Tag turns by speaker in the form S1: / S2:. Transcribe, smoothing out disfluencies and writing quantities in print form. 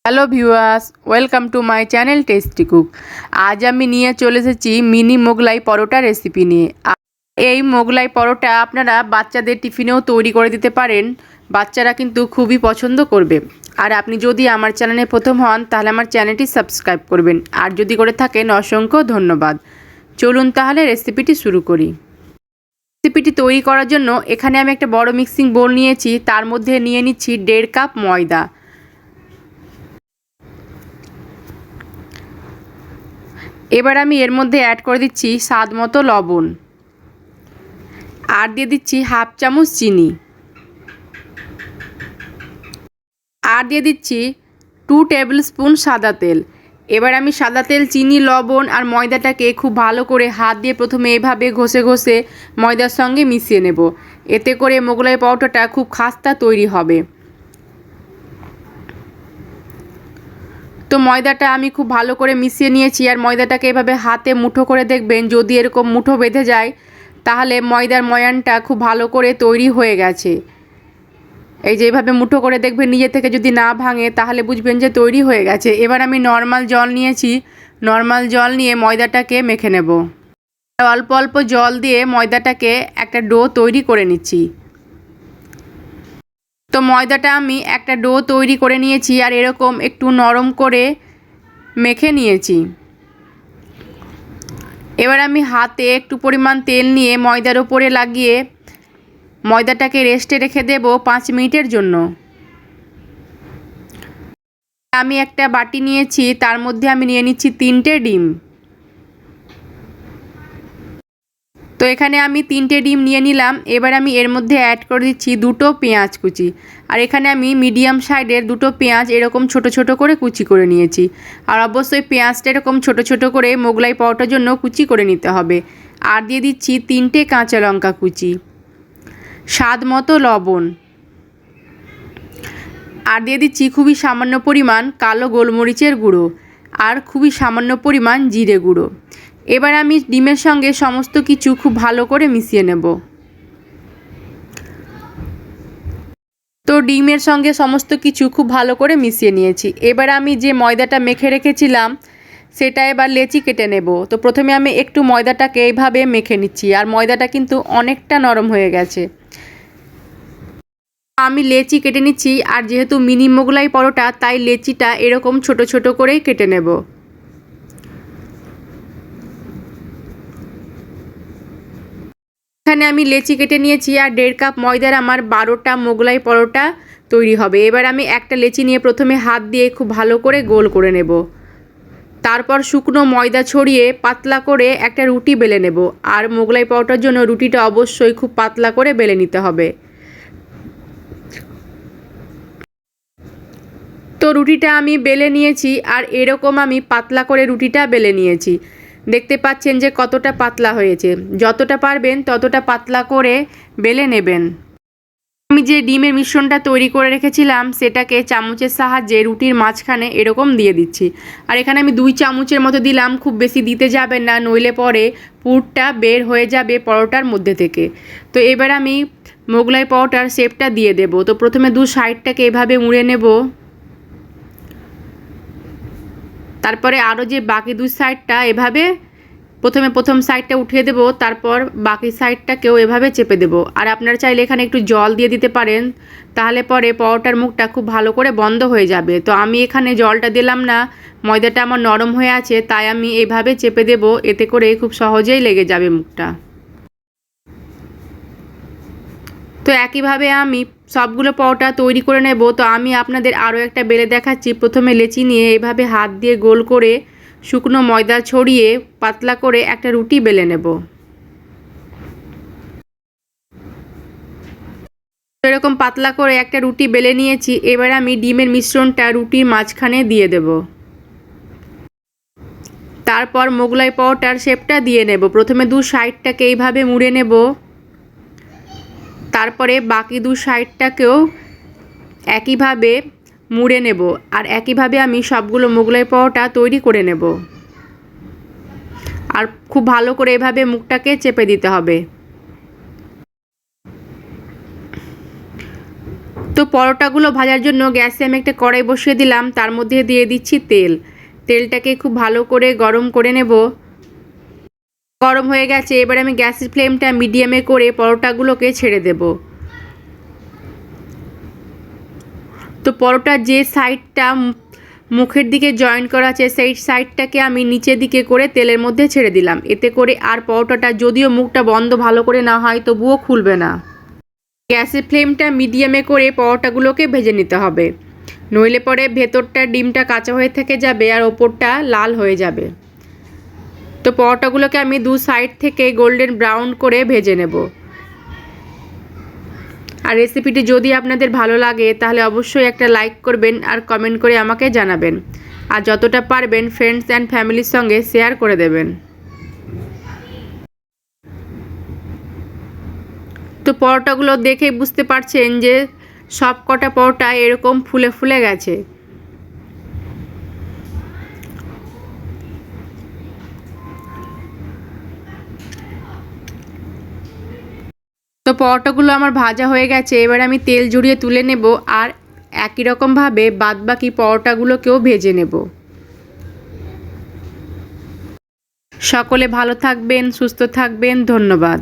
S1: Hello viewers, welcome to my channel tasty cook. আজ আমি নিয়ে চলে এসেছি মিনি মোগলাই পরোটা রেসিপি নিয়ে। এই মোগলাই পরোটা আপনারা বাচ্চাদের টিফিনেও তৈরি করে দিতে পারেন। বাচ্চারা কিন্তু খুবই পছন্দ করবে। আর আপনি যদি আমার চ্যানেলে প্রথম হন তাহলে আমার চ্যানেলটি সাবস্ক্রাইব করবেন, আর যদি করে থাকেন অসংখ্য ধন্যবাদ। চলুন তাহলে রেসিপিটি শুরু করি। রেসিপিটি তৈরি করার জন্য এখানে আমি একটা বড় মিক্সিং বোল নিয়েছি, তার মধ্যে নিয়ে নিচ্ছি 1.5 কাপ ময়দা। এবার আমি এর মধ্যে অ্যাড করে দিচ্ছি স্বাদ মতো লবণ, আর দিয়ে দিচ্ছি হাফ চামচ চিনি, আর দিয়ে দিচ্ছি 2 টেবিল স্পুন সাদা তেল। এবার আমি সাদা তেল, চিনি, লবণ আর ময়দাটাকে খুব ভালো করে হাত দিয়ে প্রথমে এভাবে ঘষে ঘষে ময়দার সঙ্গে মিশিয়ে নেব। এতে করে মোগলাই পরোটাটা খুব খাস্তা তৈরি হবে। তো ময়দাটা আমি খুব ভালো করে মিশিয়ে নিয়েছি, আর ময়দাটাকে এভাবে হাতে মুঠো করে দেখবেন, যদি এরকম মুঠো বেঁধে যায় তাহলে ময়দার ময়ানটা খুব ভালো করে তৈরি হয়ে গেছে। এই যে এইভাবে মুঠো করে দেখবেন, নিজে থেকে যদি না ভাঙে তাহলে বুঝবেন যে তৈরি হয়ে গেছে। এবার আমি নর্মাল জল নিয়েছি, নর্মাল জল নিয়ে ময়দাটাকে মেখে নেব। অল্প অল্প জল দিয়ে ময়দাটাকে একটা ডো তৈরি করে নিচ্ছি। তো ময়দাটা আমি একটা ডো তৈরি করে নিয়েছি, আর এরকম একটু নরম করে মেখে নিয়েছি। এবার আমি হাতে একটু পরিমাণ তেল নিয়ে ময়দার উপরে লাগিয়ে ময়দাটাকে রেস্টে রেখে দেব 5 মিনিটের জন্য। আমি একটা বাটি নিয়েছি, তার মধ্যে আমি নিয়ে নিচ্ছি 3টে ডিম। তো এখানে আমি 3টে ডিম নিয়ে নিলাম। এবার আমি এর মধ্যে অ্যাড করে দিচ্ছি 2টো পেঁয়াজ কুচি, আর এখানে আমি মিডিয়াম সাইজের 2টো পেঁয়াজ এরকম ছোট ছোট করে কুচি করে নিয়েছি। আর অবশ্যই পেঁয়াজটা এরকম ছোট ছোট করে মোগলাই পরোটার জন্য কুচি করে নিতে হবে। আর দিয়ে দিচ্ছি 3টে কাঁচা লঙ্কা কুচি, স্বাদ মতো লবণ, আর দিয়ে দিচ্ছি খুবই সামান্য পরিমাণ কালো গোলমরিচের গুঁড়ো, আর খুবই সামান্য পরিমাণ জিরে গুঁড়ো। এবার আমি ডিমের সঙ্গে সমস্ত কিছু খুব ভালো করে মিশিয়ে নেব। তো ডিমের সঙ্গে সমস্ত কিছু খুব ভালো করে মিশিয়ে নিয়েছি। এবার আমি যে ময়দাটা মেখে রেখেছিলাম সেটা এবার লেচি কেটে নেব। তো প্রথমে আমি একটু ময়দাটাকে এইভাবে মেখে নিচ্ছি, আর ময়দাটা কিন্তু অনেকটা নরম হয়ে গেছে। আমি লেচি কেটে নিচ্ছি, আর যেহেতু মিনি মোগলাই পরোটা তাই লেচিটা এরকম ছোট ছোট করেই কেটে নেব। এখানে আমি লেচি কেটে নিয়েছি, আর 1.5 কাপ ময়দার আমার 12টা মোগলাই পরোটা তৈরি হবে। এবার আমি একটা লেচি নিয়ে প্রথমে হাত দিয়ে খুব ভালো করে গোল করে নেব। তারপর শুকনো ময়দা ছড়িয়ে পাতলা করে একটা রুটি বেলে নেব। আর মোগলাই পরোটার জন্য রুটিটা অবশ্যই খুব পাতলা করে বেলে নিতে হবে। তো রুটিটা আমি বেলে নিয়েছি, আর এরকম আমি পাতলা করে রুটিটা বেলে নিয়েছি। দেখতে পাচ্ছেন যে কতটা পাতলা হয়েছে। যতটা পারবেন ততটা পাতলা করে বেলে নেবেন। আমি যে ডিমের মিশ্রণটা তৈরি করে রেখেছিলাম সেটাকে চামচের সাহায্যে রুটির মাঝখানে এরকম দিয়ে দিচ্ছি। আর এখানে আমি 2 চামচের মতো দিলাম, খুব বেশি দিতে যাবেন না, নইলে পরে পুরটা বের হয়ে যাবে পরোটার মধ্যে থেকে। তো এবার আমি মোগলাই পরোটার শেপটা দিয়ে দেব। তো প্রথমে 2 সাইডটাকে এভাবে মুড়ে নেব, তারপরে আরও যে বাকি 2 সাইডটা এভাবে প্রথম সাইডটা উঠিয়ে দেব, তারপর বাকি সাইডটাকেও এভাবে চেপে দেব। আর আপনারা চাইলে এখানে একটু জল দিয়ে দিতে পারেন, তাহলে পরে পরোটার মুখটা খুব ভালো করে বন্ধ হয়ে যাবে। তো আমি এখানে জলটা দিলাম না, ময়দাটা আমার নরম হয়ে আছে, তাই আমি এইভাবে চেপে দেব। এতে করে খুব সহজেই লেগে যাবে মুখটা। তো একইভাবে আমি সবগুলো পরোটা তৈরি করে নেব। তো আমি আপনাদের আরও একটা বেলে দেখাচ্ছি। প্রথমে লেচি নিয়ে এভাবে হাত দিয়ে গোল করে শুকনো ময়দা ছড়িয়ে পাতলা করে একটা রুটি বেলে নেব। এরকম পাতলা করে একটা রুটি বেলে নিয়েছি। এবার আমি ডিমের মিশ্রণটা রুটির মাঝখানে দিয়ে দেব। তারপর মোগলাই পরোটার শেপটা দিয়ে নেব। প্রথমে 2 সাইডটাকে এইভাবে মুড়ে নেব, তারপরে বাকি 2 সাইডটাকেও একইভাবে মুড়ে নেব। আর একইভাবে আমি সবগুলো মোগলাই পরোটা তৈরি করে নেব। আর খুব ভালো করে এভাবে মুখটাকে চেপে দিতে হবে। তো পরোটাগুলো ভাজার জন্য গ্যাসে আমি একটা কড়াই বসিয়ে দিলাম, তার মধ্যে দিয়ে দিচ্ছি তেল। তেলটাকে খুব ভালো করে গরম করে নেব। গরম হয়ে গেছে, এবার আমি গ্যাসের ফ্লেমটা মিডিয়ামে করে পরোটাগুলোকে ছেড়ে দেব। তো পরোটার যে সাইডটা মুখের দিকে জয়েন করা আছে সেই সাইডটাকে আমি নিচের দিকে করে তেলের মধ্যে ছেড়ে দিলাম। এতে করে আর পরোটাটা যদিও মুখটা বন্ধ ভালো করে না হয় তবুও খুলবে না। গ্যাসের ফ্লেমটা মিডিয়ামে করে পরোটাগুলোকে ভেজে নিতে হবে, নইলে পরে ভেতরটা ডিমটা কাঁচা হয়ে থেকে যাবে আর ওপরটা লাল হয়ে যাবে। তো পরোটাগুলোকে আমি দু সাইড থেকে গোল্ডেন ব্রাউন করে ভেজে নেব। আর রেসিপিটি যদি আপনাদের ভালো লাগে তাহলে অবশ্যই একটা লাইক করবেন আর কমেন্ট করে আমাকে জানাবেন, আর যতটা পারবেন ফ্রেন্ডস অ্যান্ড ফ্যামিলির সঙ্গে শেয়ার করে দেবেন। তো পরোটাগুলো দেখেই বুঝতে পারছেন যে সব কটা পরোটা এরকম ফুলে ফুলে গেছে। তো পরোটাগুলো আমার ভাজা হয়ে গেছে, এবার আমি তেল ঝরিয়ে তুলে নেব আর একই রকমভাবে বাদবাকি পরোটাগুলোকেও ভেজে নেব। সকলে ভালো থাকবেন, সুস্থ থাকবেন, ধন্যবাদ।